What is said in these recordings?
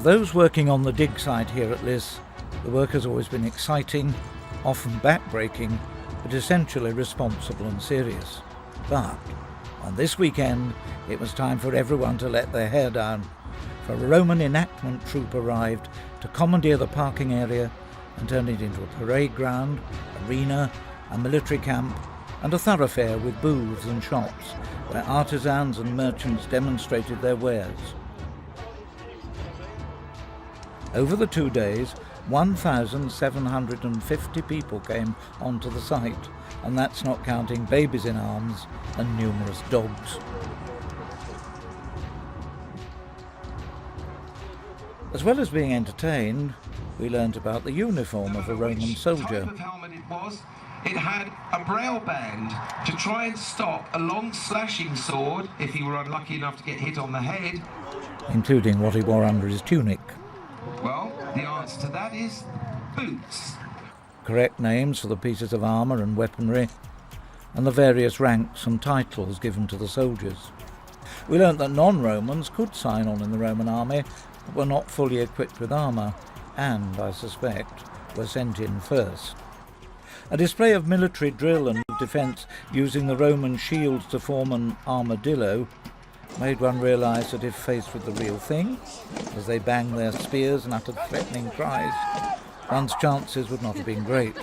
those working on the dig site here at Liss, the work has always been exciting, often back-breaking, but essentially responsible and serious. But on this weekend, it was time for everyone to let their hair down, for a Roman enactment troop arrived to commandeer the parking area and turn it into a parade ground, arena, a military camp, and a thoroughfare with booths and shops where artisans and merchants demonstrated their wares. Over the 2 days, 1,750 people came onto the site, and that's not counting babies in arms and numerous dogs. As well as being entertained, we learnt about the uniform of a Roman soldier. The type of helmet it was, it had a braille band to try and stop a long slashing sword if he were unlucky enough to get hit on the head. Including what he wore under his tunic. Well, the answer to that is boots. Correct names for the pieces of armour and weaponry, and the various ranks and titles given to the soldiers. We learnt that non-Romans could sign on in the Roman army, but were not fully equipped with armour, and, I suspect, were sent in first. A display of military drill and defence using the Roman shields to form an armadillo made one realise that if faced with the real thing, as they banged their spears and uttered threatening cries, one's chances would not have been great.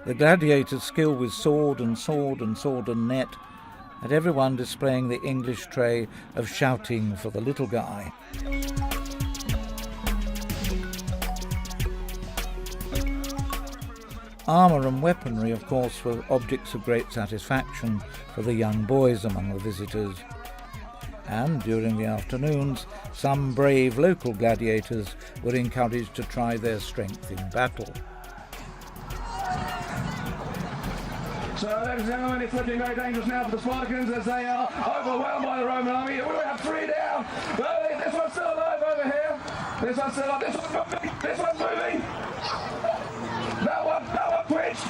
The gladiators' skill with sword and net had everyone displaying the English tray of shouting for the little guy. Armour and weaponry, of course, were objects of great satisfaction for the young boys among the visitors. And during the afternoons, some brave local gladiators were encouraged to try their strength in battle. So, ladies and gentlemen, it's looking very dangerous now for the Spartans as they are overwhelmed by the Roman army. We have 3 down. This one's still alive over here. This one's still alive. This one's moving. That one twitched.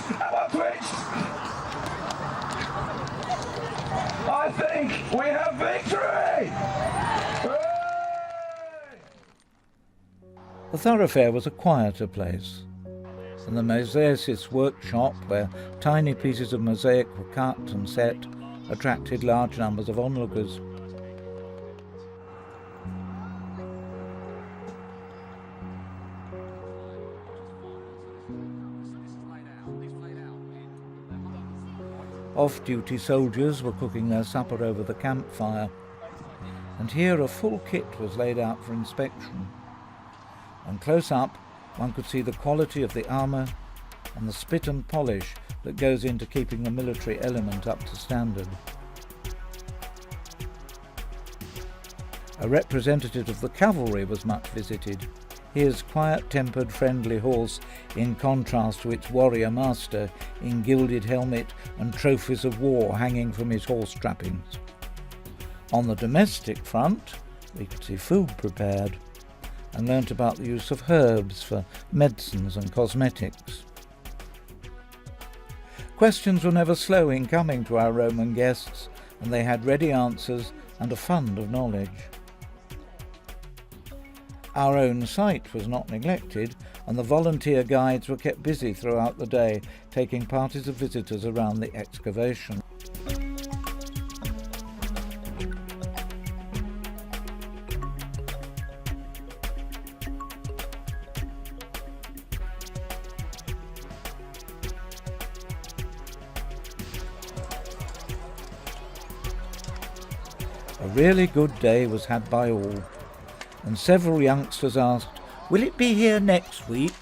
I think we have victory. Hooray! The thoroughfare was a quieter place, and the mosaicist's workshop, where tiny pieces of mosaic were cut and set, attracted large numbers of onlookers. Off-duty soldiers were cooking their supper over the campfire, and here a full kit was laid out for inspection. And close up, one could see the quality of the armour and the spit and polish that goes into keeping the military element up to standard. A representative of the cavalry was much visited, his quiet-tempered, friendly horse in contrast to its warrior master in gilded helmet and trophies of war hanging from his horse trappings. On the domestic front, we could see food prepared, and learnt about the use of herbs for medicines and cosmetics. Questions were never slow in coming to our Roman guests, and they had ready answers and a fund of knowledge. Our own site was not neglected, and the volunteer guides were kept busy throughout the day, taking parties of visitors around the excavation. A really good day was had by all, and several youngsters asked, "Will it be here next week?"